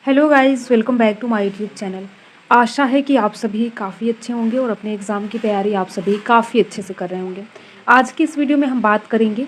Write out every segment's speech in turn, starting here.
Hello guys, welcome back to my YouTube channel. आशा है कि आप सभी काफ़ी अच्छे होंगे और अपने एग्ज़ाम की तैयारी आप सभी काफ़ी अच्छे से कर रहे होंगे। आज की इस वीडियो में हम बात करेंगे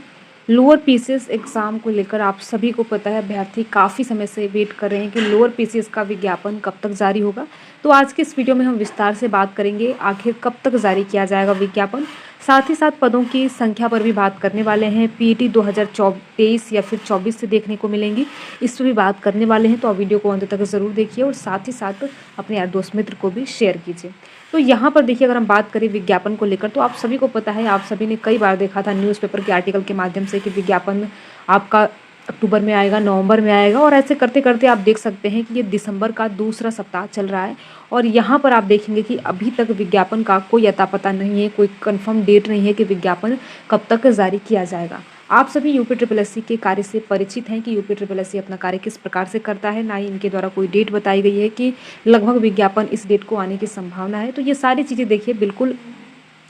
लोअर पीसीएस एग्ज़ाम को लेकर। आप सभी को पता है अभ्यर्थी काफ़ी समय से वेट कर रहे हैं कि लोअर पीसीएस का विज्ञापन कब तक जारी होगा। तो आज के इस वीडियो में हम विस्तार से बात करेंगे आखिर कब तक जारी किया जाएगा विज्ञापन। साथ ही साथ पदों की संख्या पर भी बात करने वाले हैं। पीईटी 2023 या फिर 24 से देखने को मिलेंगी, इस पर भी बात करने वाले हैं। तो आप वीडियो को अंत तक ज़रूर देखिए और साथ ही साथ अपने यार दोस्त मित्र को भी शेयर कीजिए। तो यहाँ पर देखिए, अगर हम बात करें विज्ञापन को लेकर, तो आप सभी को पता है, आप सभी ने कई बार देखा था न्यूज़पेपर के आर्टिकल के माध्यम से कि विज्ञापन आपका अक्टूबर में आएगा, नवंबर में आएगा, और ऐसे करते करते आप देख सकते हैं कि ये दिसंबर का दूसरा सप्ताह चल रहा है। और यहाँ पर आप देखेंगे कि अभी तक विज्ञापन का कोई अता पता नहीं है, कोई कंफर्म डेट नहीं है कि विज्ञापन कब तक जारी किया जाएगा। आप सभी यूपी ट्रिपल एससी के कार्य से परिचित हैं कि यूपी ट्रिपल एससी अपना कार्य किस प्रकार से करता है। ना ही इनके द्वारा कोई डेट बताई गई है कि लगभग विज्ञापन इस डेट को आने की संभावना है। तो ये सारी चीज़ें देखिए बिल्कुल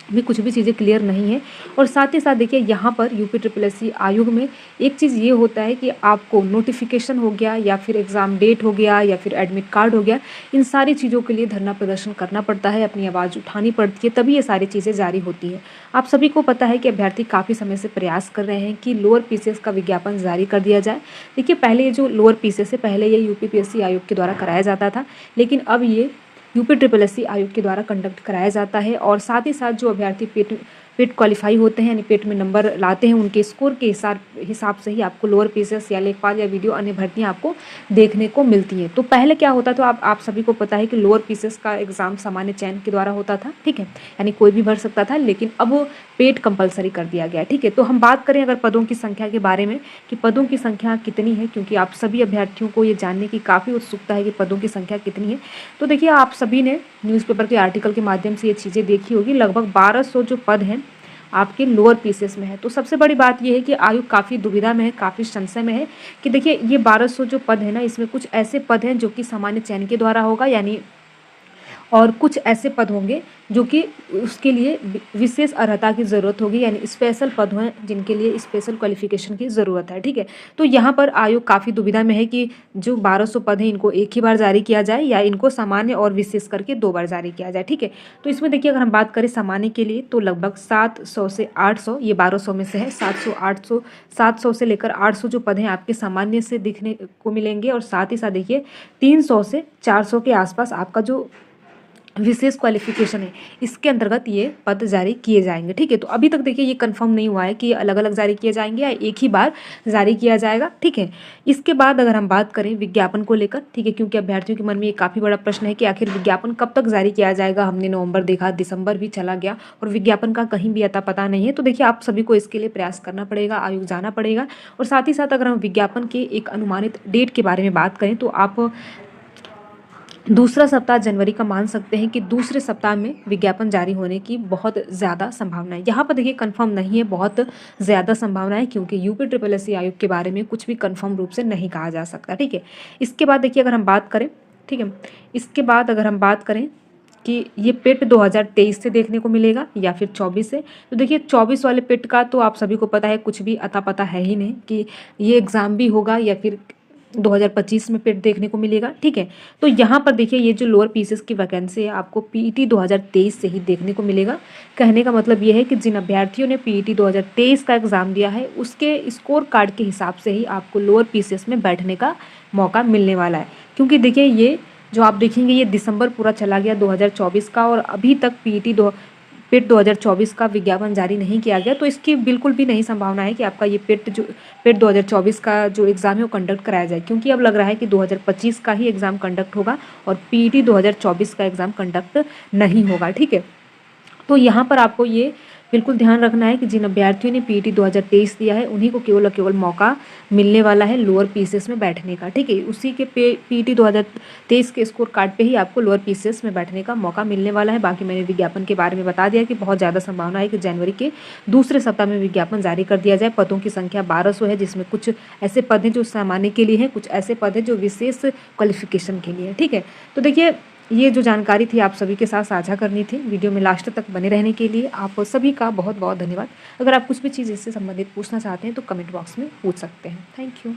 भी कुछ भी चीज़ें क्लियर नहीं है। और साथ ही साथ देखिए, यहाँ पर यूपी ट्रिपल एससी आयोग में एक चीज़ ये होता है कि आपको नोटिफिकेशन हो गया या फिर एग्ज़ाम डेट हो गया या फिर एडमिट कार्ड हो गया, इन सारी चीज़ों के लिए धरना प्रदर्शन करना पड़ता है, अपनी आवाज़ उठानी पड़ती है, तभी ये सारी चीज़ें जारी होती है। आप सभी को पता है कि अभ्यर्थी काफ़ी समय से प्रयास कर रहे हैं कि लोअर पीसीएस का विज्ञापन जारी कर दिया जाए। देखिए, पहले ये जो लोअर पीसीएस है, पहले ये यूपीपीएससी आयोग के द्वारा कराया जाता था, लेकिन अब ये यूपी ट्रिपल एससी आयोग के द्वारा कंडक्ट कराया जाता है। और साथ ही साथ जो अभ्यर्थी पेट क्वालिफाई होते हैं, यानी पेट में नंबर लाते हैं, उनके स्कोर के हिसाब से ही आपको लोअर पीसीएस या लेखपाल या वीडियो अन्य भर्तियाँ आपको देखने को मिलती हैं। तो पहले क्या होता था, आप सभी को पता है कि लोअर पीसीएस का एग्ज़ाम सामान्य चयन के द्वारा होता था, ठीक है, यानी कोई भी भर सकता था, लेकिन अब पेट कंपलसरी कर दिया गया है, ठीक है। तो हम बात करें अगर पदों की संख्या के बारे में कि पदों की संख्या कितनी है, क्योंकि आप सभी अभ्यर्थियों को ये जानने की काफ़ी उत्सुकता है कि पदों की संख्या कितनी है। तो देखिए, आप सभी ने न्यूज़पेपर के आर्टिकल के माध्यम से ये चीज़ें देखी होगी। लगभग 1200 जो पद हैं आपके लोअर पीसीएस में है। तो सबसे बड़ी बात ये है कि आयोग काफ़ी दुविधा में है, काफ़ी संशय में है कि देखिए, ये 1200 जो पद है ना, इसमें कुछ ऐसे पद हैं जो कि सामान्य चयन के द्वारा होगा, यानी और कुछ ऐसे पद होंगे जो कि उसके लिए विशेष अर्हता की ज़रूरत होगी, यानी स्पेशल पद हैं जिनके लिए स्पेशल क्वालिफिकेशन की ज़रूरत है, ठीक है। तो यहाँ पर आयोग काफ़ी दुविधा में है कि जो 1200 पद हैं इनको एक ही बार जारी किया जाए या इनको सामान्य और विशेष करके 2 बार जारी किया जाए, ठीक है। तो इसमें देखिए, अगर हम बात करें सामान्य के लिए, तो लगभग 700 से 800, ये 1200 में से है, 700 से लेकर 800 जो पद हैं आपके सामान्य से दिखने को मिलेंगे। और साथ ही साथ देखिए, 300 से 400 के आसपास आपका जो विशेष क्वालिफिकेशन है, इसके अंतर्गत ये पद जारी किए जाएंगे, ठीक है। तो अभी तक देखिए, ये कंफर्म नहीं हुआ है कि अलग अलग जारी किए जाएंगे या एक ही बार जारी किया जाएगा, ठीक है। इसके बाद अगर हम बात करें विज्ञापन को लेकर, ठीक है, क्योंकि अभ्यर्थियों के मन में ये काफ़ी बड़ा प्रश्न है कि आखिर विज्ञापन कब तक जारी किया जाएगा। हमने नवंबर देखा, दिसंबर भी चला गया और विज्ञापन का कहीं भी अता पता नहीं है। तो देखिए, आप सभी को इसके लिए प्रयास करना पड़ेगा, आयोग जाना पड़ेगा। और साथ ही साथ अगर हम विज्ञापन के एक अनुमानित डेट के बारे में बात करें, तो आप दूसरा सप्ताह जनवरी का मान सकते हैं कि दूसरे सप्ताह में विज्ञापन जारी होने की बहुत ज़्यादा संभावना है। यहाँ पर देखिए, कंफर्म नहीं है, बहुत ज़्यादा संभावना है, क्योंकि यूपी ट्रिपल एससी आयोग के बारे में कुछ भी कंफर्म रूप से नहीं कहा जा सकता, ठीक है। इसके बाद देखिए, अगर हम बात करें, ठीक है, इसके बाद अगर हम बात करें कि ये पेट 2023 से देखने को मिलेगा या फिर 24 से, तो देखिए 24 वाले पेट का तो आप सभी को पता है कुछ भी अता पता है ही नहीं कि ये एग्ज़ाम भी होगा या फिर 2025 में पेट देखने को मिलेगा, ठीक है। तो यहाँ पर देखिए, ये जो लोअर पीसीएस की वैकेंसी है आपको पीईटी 2023 से ही देखने को मिलेगा। कहने का मतलब ये है कि जिन अभ्यर्थियों ने पीईटी 2023 का एग्ज़ाम दिया है, उसके स्कोर कार्ड के हिसाब से ही आपको लोअर पीसीएस में बैठने का मौका मिलने वाला है। क्योंकि देखिए, ये जो आप देखेंगे, ये दिसंबर पूरा चला गया 2024 का और अभी तक पेट 2024 का विज्ञापन जारी नहीं किया गया। तो इसकी बिल्कुल भी नहीं संभावना है कि आपका ये पेट 2024 का जो एग्ज़ाम है वो कंडक्ट कराया जाए, क्योंकि अब लग रहा है कि 2025 का ही एग्ज़ाम कंडक्ट होगा और पीईटी 2024 का एग्ज़ाम कंडक्ट नहीं होगा, ठीक है। तो यहाँ पर आपको ये बिल्कुल ध्यान रखना है कि जिन अभ्यर्थियों ने पीईटी 2023 दिया है, उन्हीं को केवल और केवल मौका मिलने वाला है लोअर पीसीएस में बैठने का, ठीक है। उसी के पीईटी 2023 के स्कोर कार्ड पे ही आपको लोअर पीसीएस में बैठने का मौका मिलने वाला है। बाकी मैंने विज्ञापन के बारे में बता दिया कि बहुत ज़्यादा संभावना है कि जनवरी के दूसरे सप्ताह में विज्ञापन जारी कर दिया जाए। पदों की संख्या 1200 है, जिसमें कुछ ऐसे पद हैं जो सामान्य के लिए हैं, कुछ ऐसे पद हैं जो विशेष क्वालिफिकेशन के लिए, ठीक है। तो देखिए, ये जो जानकारी थी आप सभी के साथ साझा करनी थी। वीडियो में लास्ट तक बने रहने के लिए आप सभी का बहुत बहुत धन्यवाद। अगर आप कुछ भी चीज़ इससे संबंधित पूछना चाहते हैं तो कमेंट बॉक्स में पूछ सकते हैं। Thank you.